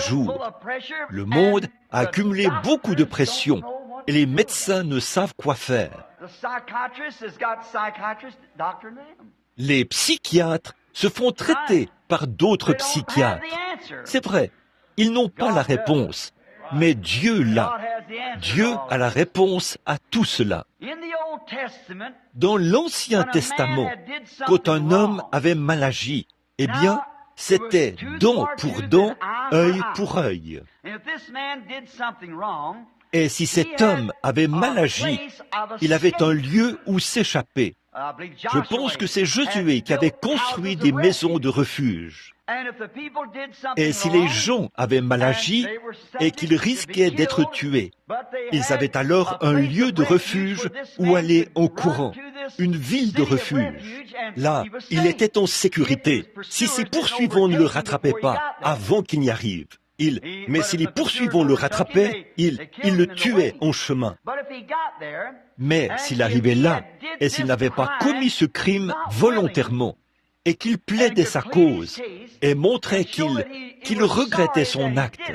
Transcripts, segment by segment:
jour. Le monde a accumulé beaucoup de pression et les médecins ne savent quoi faire. Les psychiatres se font traiter par d'autres psychiatres. C'est vrai, ils n'ont pas la réponse, mais Dieu l'a. Dieu a la réponse à tout cela. Dans l'Ancien Testament, quand un homme avait mal agi, eh bien, c'était dent pour dent, œil pour œil. Et si cet homme avait mal agi, il avait un lieu où s'échapper. Je pense que c'est Josué qui avait construit des maisons de refuge. Et si les gens avaient mal agi et qu'ils risquaient d'être tués, ils avaient alors un lieu de refuge où aller en courant, une ville de refuge. Là, il était en sécurité. Si ses poursuivants ne le rattrapaient pas avant qu'il n'y arrive, mais si les poursuivants le rattrapaient, ils le tuaient en chemin. Mais s'il arrivait là, et s'il n'avait pas commis ce crime volontairement, et qu'il plaidait sa cause, et montrait qu'il regrettait son acte,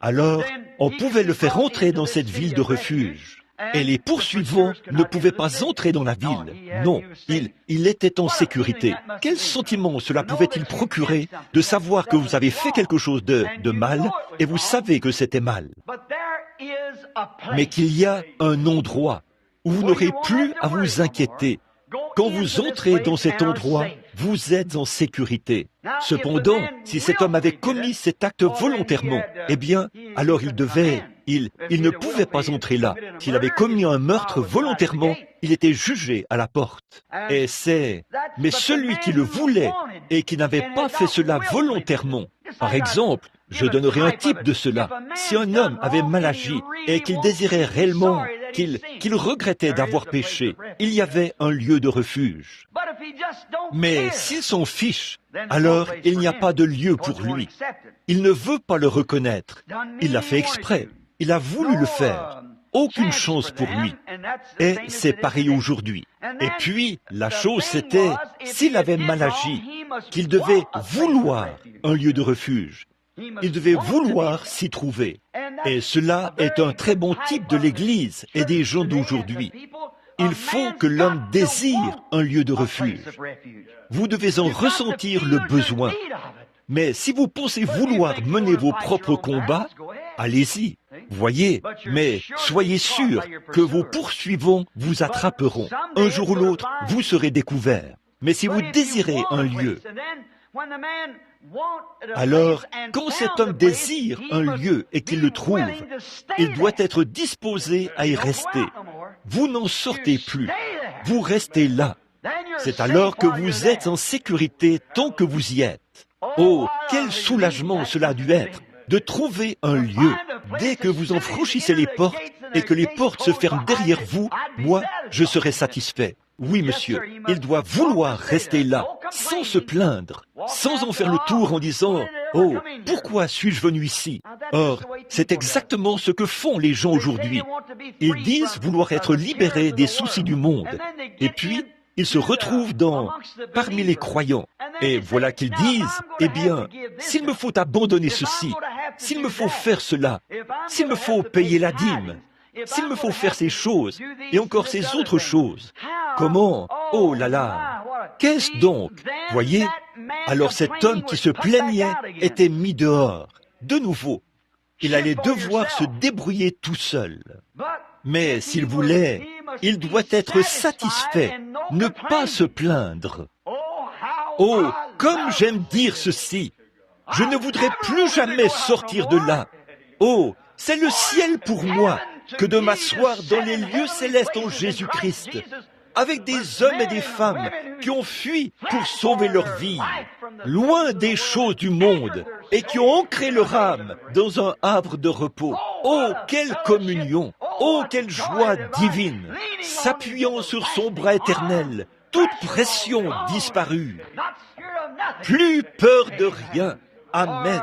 alors on pouvait le faire entrer dans cette ville de refuge. Et les poursuivants ne pouvaient pas entrer dans la ville. Non, il était en sécurité. Quel sentiment cela pouvait-il procurer de savoir que vous avez fait quelque chose de mal et vous savez que c'était mal? Mais qu'il y a un endroit où vous n'aurez plus à vous inquiéter. Quand vous entrez dans cet endroit, vous êtes en sécurité. Cependant, si cet homme avait commis cet acte volontairement, eh bien, alors il ne pouvait pas entrer là. S'il avait commis un meurtre volontairement, il était jugé à la porte. Mais celui qui le voulait et qui n'avait pas fait cela volontairement, par exemple, je donnerai un type de cela. Si un homme avait mal agi et qu'il désirait réellement, qu'il regrettait d'avoir péché, il y avait un lieu de refuge. Mais s'il s'en fiche, alors il n'y a pas de lieu pour lui. Il ne veut pas le reconnaître. Il l'a fait exprès. Il a voulu le faire. Aucune chance pour lui. Et c'est pareil aujourd'hui. Et puis, la chose c'était, s'il avait mal agi, qu'il devait vouloir un lieu de refuge. Il devait vouloir s'y trouver. Et cela est un très bon type de l'Église et des gens d'aujourd'hui. Il faut que l'homme désire un lieu de refuge. Vous devez en ressentir le besoin. Mais si vous pensez vouloir mener vos propres combats, allez-y. Voyez, mais soyez sûr que vos poursuivants vous attraperont. Un jour ou l'autre, vous serez découverts. Mais si vous désirez un lieu, alors, quand cet homme désire un lieu et qu'il le trouve, il doit être disposé à y rester. Vous n'en sortez plus. Vous restez là. C'est alors que vous êtes en sécurité tant que vous y êtes. Oh, quel soulagement cela a dû être de trouver un lieu. Dès que vous en franchissez les portes et que les portes se ferment derrière vous, moi, je serai satisfait. Oui, monsieur, il doit vouloir rester là, sans se plaindre, sans en faire le tour en disant « Oh, pourquoi suis-je venu ici ?» Or, c'est exactement ce que font les gens aujourd'hui. Ils disent vouloir être libérés des soucis du monde. Et puis, ils se retrouvent parmi les croyants. Et voilà qu'ils disent « Eh bien, s'il me faut abandonner ceci, s'il me faut faire cela, s'il me faut payer la dîme, s'il me faut faire ces choses, et encore ces autres choses, comment? Oh là là! Qu'est-ce donc? Voyez? Alors cet homme qui se plaignait était mis dehors. De nouveau, il allait devoir se débrouiller tout seul. Mais s'il voulait, il doit être satisfait, ne pas se plaindre. Oh, comme j'aime dire ceci! Je ne voudrais plus jamais sortir de là. Oh, c'est le ciel pour moi que de m'asseoir dans les lieux célestes en Jésus-Christ, avec des hommes et des femmes qui ont fui pour sauver leur vie, loin des choses du monde, et qui ont ancré leur âme dans un havre de repos. Oh, quelle communion! Oh, quelle joie divine! S'appuyant sur son bras éternel, toute pression disparue. Plus peur de rien. Amen.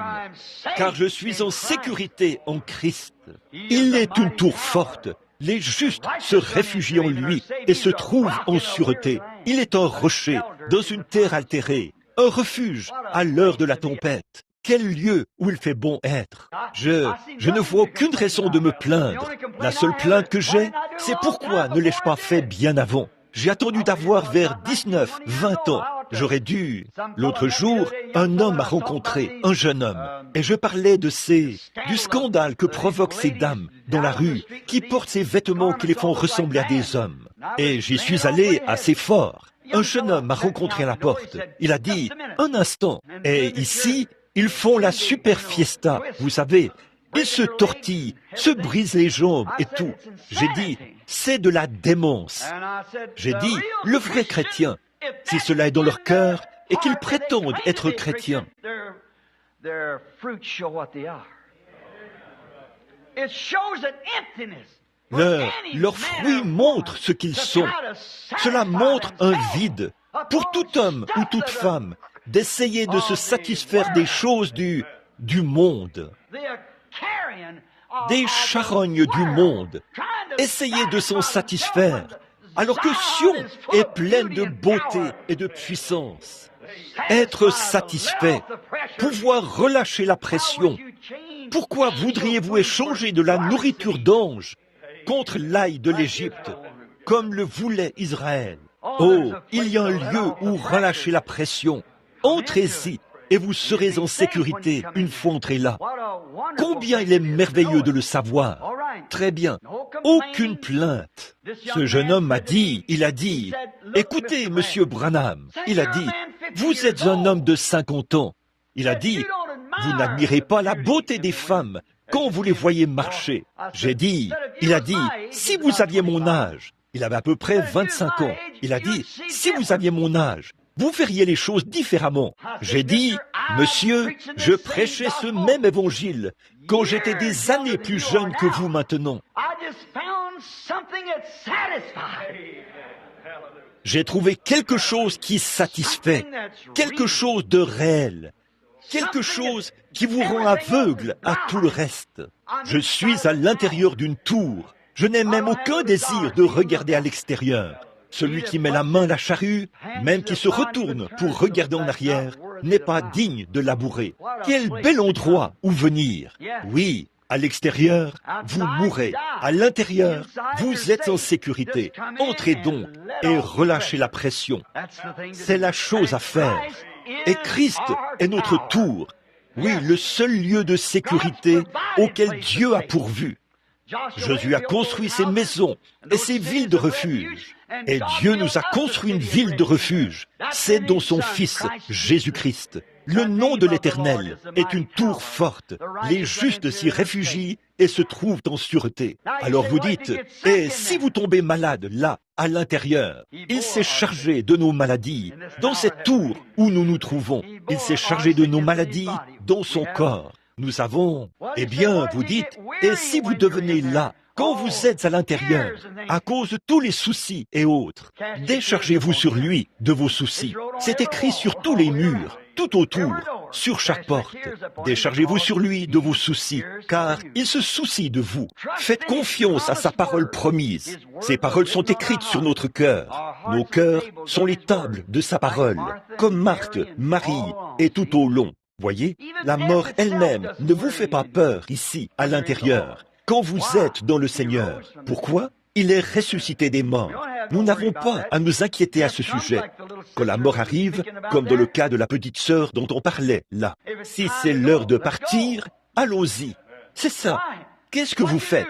Car je suis en sécurité en Christ. Il est une tour forte. Les justes se réfugient en lui et se trouvent en sûreté. Il est un rocher dans une terre altérée, un refuge à l'heure de la tempête. Quel lieu où il fait bon être. Je ne vois aucune raison de me plaindre. La seule plainte que j'ai, c'est pourquoi ne l'ai-je pas fait bien avant. J'ai attendu d'avoir vers 19, 20 ans. J'aurais dû. L'autre jour, un homme m'a rencontré, un jeune homme, et je parlais du scandale que provoquent ces dames dans la rue, qui portent ces vêtements qui les font ressembler à des hommes. Et j'y suis allé assez fort. Un jeune homme m'a rencontré à la porte. Il a dit, un instant, et ici, ils font la super fiesta, vous savez. Ils se tortillent, se brisent les jambes et tout. J'ai dit, c'est de la démence. J'ai dit, le vrai chrétien, si cela est dans leur cœur et qu'ils prétendent être chrétiens, leurs fruits montrent ce qu'ils sont. Cela montre un vide pour tout homme ou toute femme d'essayer de se satisfaire des choses du monde, des charognes du monde, essayer de s'en satisfaire, alors que Sion est pleine de beauté et de puissance. Être satisfait, pouvoir relâcher la pression. Pourquoi voudriez-vous échanger de la nourriture d'ange contre l'ail de l'Égypte, comme le voulait Israël? Oh, il y a un lieu où relâcher la pression. Entrez-y et vous serez en sécurité une fois entrés là. Combien il est merveilleux de le savoir. Très bien. Aucune plainte. Ce jeune homme m'a dit, il a dit, écoutez, monsieur Branham, il a dit, vous êtes un homme de 50 ans. Il a dit, vous n'admirez pas la beauté des femmes quand vous les voyez marcher. J'ai dit, il a dit, si vous aviez mon âge, il avait à peu près 25 ans. Il a dit, si vous aviez mon âge, vous verriez les choses différemment. J'ai dit, monsieur, je prêchais ce même évangile quand j'étais des années plus jeune que vous maintenant. J'ai trouvé quelque chose qui satisfait, quelque chose de réel, quelque chose qui vous rend aveugle à tout le reste. Je suis à l'intérieur d'une tour. Je n'ai même aucun désir de regarder à l'extérieur. Celui qui met la main à la charrue, même qui se retourne pour regarder en arrière, n'est pas digne de labourer. Quel bel endroit où venir. Oui, à l'extérieur, vous mourrez. À l'intérieur, vous êtes en sécurité. Entrez donc et relâchez la pression. C'est la chose à faire. Et Christ est notre tour. Oui, le seul lieu de sécurité auquel Dieu a pourvu. Josué a construit ses maisons et ses villes de refuge. Et Dieu nous a construit une ville de refuge. C'est dans son Fils, Jésus-Christ. Le nom de l'Éternel est une tour forte. Les justes s'y réfugient et se trouvent en sûreté. Alors vous dites, et si vous tombez malade là, à l'intérieur, il s'est chargé de nos maladies dans cette tour où nous nous trouvons. Il s'est chargé de nos maladies dans son corps. Nous avons, eh bien, vous dites, et si vous devenez là, quand vous êtes à l'intérieur, à cause de tous les soucis et autres, déchargez-vous sur lui de vos soucis. C'est écrit sur tous les murs, tout autour, sur chaque porte. Déchargez-vous sur lui de vos soucis, car il se soucie de vous. Faites confiance à sa parole promise. Ses paroles sont écrites sur notre cœur. Nos cœurs sont les tables de sa parole, comme Marthe, Marie et tout au long. Voyez, la mort elle-même ne vous fait pas peur ici, à l'intérieur, quand vous êtes dans le Seigneur. Pourquoi? Il est ressuscité des morts. Nous n'avons pas à nous inquiéter à ce sujet. Quand la mort arrive, comme dans le cas de la petite sœur dont on parlait là, si c'est l'heure de partir, allons-y. C'est ça. Qu'est-ce que vous faites?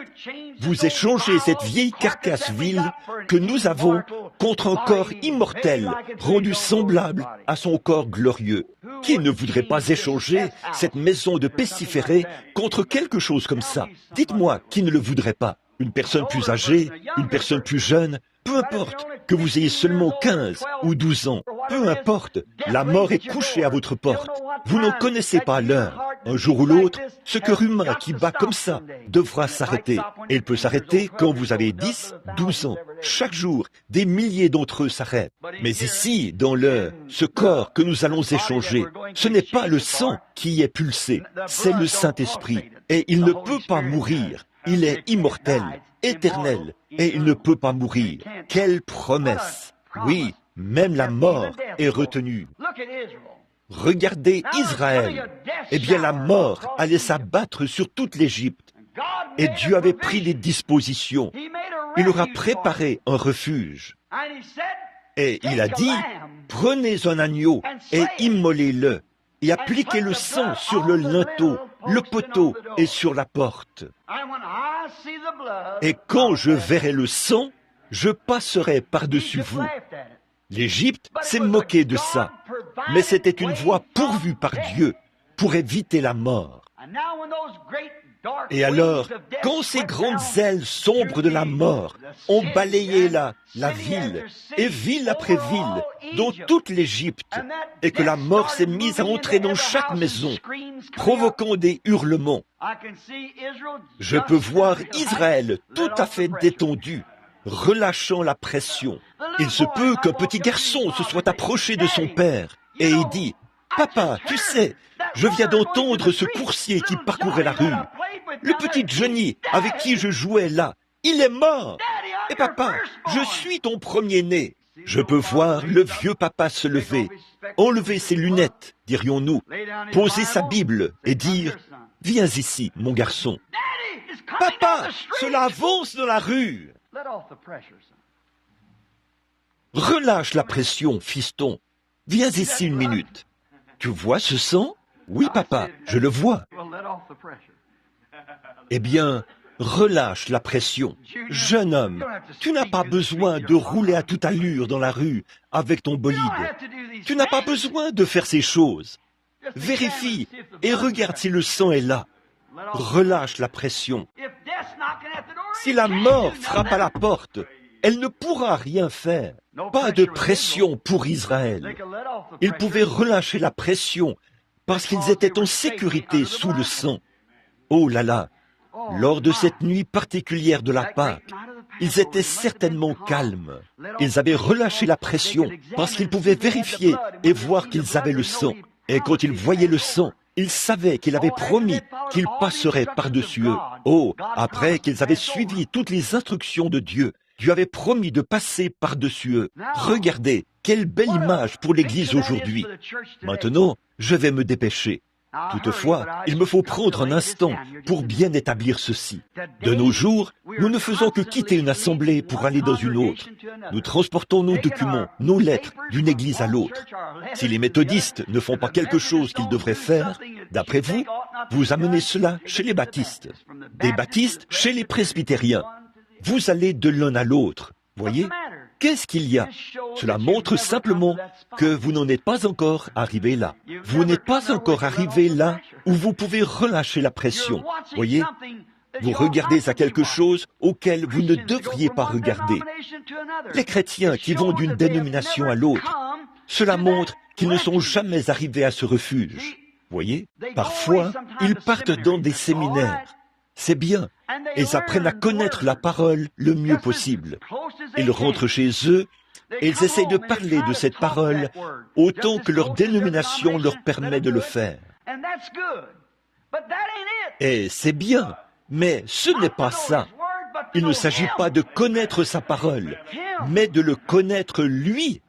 Vous échangez cette vieille carcasse vile que nous avons contre un corps immortel, rendu semblable à son corps glorieux. Qui ne voudrait pas échanger cette maison de pestiférés contre quelque chose comme ça? Dites-moi qui ne le voudrait pas. Une personne plus âgée, une personne plus jeune, peu importe, que vous ayez seulement 15 ou 12 ans, peu importe, la mort est couchée à votre porte. Vous n'en connaissez pas l'heure. Un jour ou l'autre, ce cœur humain qui bat comme ça devra s'arrêter. Et il peut s'arrêter quand vous avez 10, 12 ans. Chaque jour, des milliers d'entre eux s'arrêtent. Mais ici, dans ce corps que nous allons échanger, ce n'est pas le sang qui y est pulsé, c'est le Saint-Esprit. Et il ne peut pas mourir. Il est immortel, éternel, et il ne peut pas mourir. Quelle promesse! Oui, même la mort est retenue. Regardez Israël. Eh bien, la mort allait s'abattre sur toute l'Égypte. Et Dieu avait pris des dispositions. Il leur a préparé un refuge. Et il a dit, prenez un agneau et immolez-le, et appliquez le sang sur le linteau, le poteau et sur la porte. Et quand je verrai le sang, je passerai par-dessus vous. L'Égypte s'est moquée de ça, mais c'était une voie pourvue par Dieu pour éviter la mort. Et alors, quand ces grandes ailes sombres de la mort ont balayé la ville, et ville après ville, dont toute l'Égypte, et que la mort s'est mise à entrer dans chaque maison, provoquant des hurlements, je peux voir Israël tout à fait détendu, relâchant la pression. Il se peut qu'un petit garçon se soit approché de son père, et il dit, « Papa, tu sais, je viens d'entendre ce coursier qui parcourait la rue. Le petit Johnny avec qui je jouais là, il est mort. Et papa, je suis ton premier-né. » Je peux voir le vieux papa se lever, enlever ses lunettes, dirions-nous, poser sa Bible et dire, « Viens ici, mon garçon. »« Papa, cela avance dans la rue. » Relâche la pression, fiston. Viens ici une minute. Tu vois ce sang? Oui, papa, je le vois. Eh bien, relâche la pression. Jeune homme, tu n'as pas besoin de rouler à toute allure dans la rue avec ton bolide. Tu n'as pas besoin de faire ces choses. Vérifie et regarde si le sang est là. Relâche la pression. Si la mort frappe à la porte, elle ne pourra rien faire. Pas de pression pour Israël. Ils pouvaient relâcher la pression parce qu'ils étaient en sécurité sous le sang. Oh là là! Lors de cette nuit particulière de la Pâque, ils étaient certainement calmes. Ils avaient relâché la pression parce qu'ils pouvaient vérifier et voir qu'ils avaient le sang. Et quand ils voyaient le sang, ils savaient qu'il avait promis qu'ils passeraient par-dessus eux. Oh, après qu'ils avaient suivi toutes les instructions de Dieu, Dieu avait promis de passer par-dessus eux. Regardez, quelle belle image pour l'Église aujourd'hui. Maintenant, je vais me dépêcher. Toutefois, il me faut prendre un instant pour bien établir ceci. De nos jours, nous ne faisons que quitter une assemblée pour aller dans une autre. Nous transportons nos documents, nos lettres, d'une église à l'autre. Si les méthodistes ne font pas quelque chose qu'ils devraient faire, d'après vous, vous amenez cela chez les baptistes. Des baptistes chez les presbytériens. Vous allez de l'un à l'autre. Voyez? Qu'est-ce qu'il y a? Cela montre simplement que vous n'en êtes pas encore arrivé là. Vous n'êtes pas encore arrivé là où vous pouvez relâcher la pression. Voyez? Vous regardez à quelque chose auquel vous ne devriez pas regarder. Les chrétiens qui vont d'une dénomination à l'autre, cela montre qu'ils ne sont jamais arrivés à ce refuge. Voyez? Parfois, ils partent dans des séminaires. C'est bien. Ils apprennent à connaître la parole le mieux possible. Ils rentrent chez eux et ils essayent de parler de cette parole autant que leur dénomination leur permet de le faire. Et c'est bien, mais ce n'est pas ça. Il ne s'agit pas de connaître sa parole, mais de le connaître lui.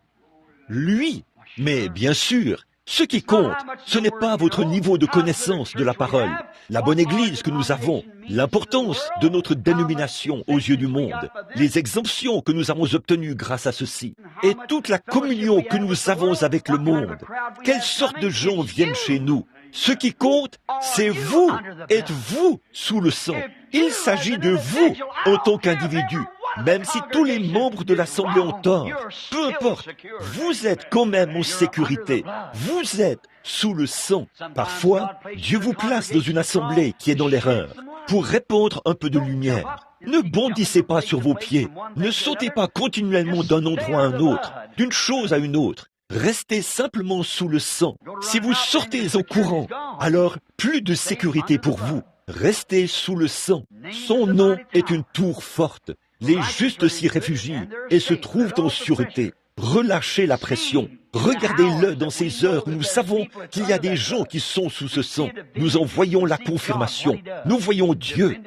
Lui. Mais bien sûr, ce qui compte, ce n'est pas votre niveau de connaissance de la parole, la bonne Église que nous avons, l'importance de notre dénomination aux yeux du monde, les exemptions que nous avons obtenues grâce à ceci, et toute la communion que nous avons avec le monde. Quelle sorte de gens viennent chez nous? Ce qui compte, c'est vous. Êtes-vous sous le sang? Il s'agit de vous en tant qu'individu. Même si tous les membres de l'Assemblée ont tort, peu importe, vous êtes quand même en sécurité. Vous êtes sous le sang. Parfois, Dieu vous place dans une assemblée qui est dans l'erreur pour répandre un peu de lumière. Ne bondissez pas sur vos pieds. Ne sautez pas continuellement d'un endroit à un autre, d'une chose à une autre. Restez simplement sous le sang. Si vous sortez en courant, alors plus de sécurité pour vous. Restez sous le sang. Son nom est une tour forte. Les justes s'y réfugient et se trouvent en sûreté. Relâchez la pression. Regardez-le dans ces heures où nous savons qu'il y a des gens qui sont sous ce sang. Nous en voyons la confirmation. Nous voyons Dieu.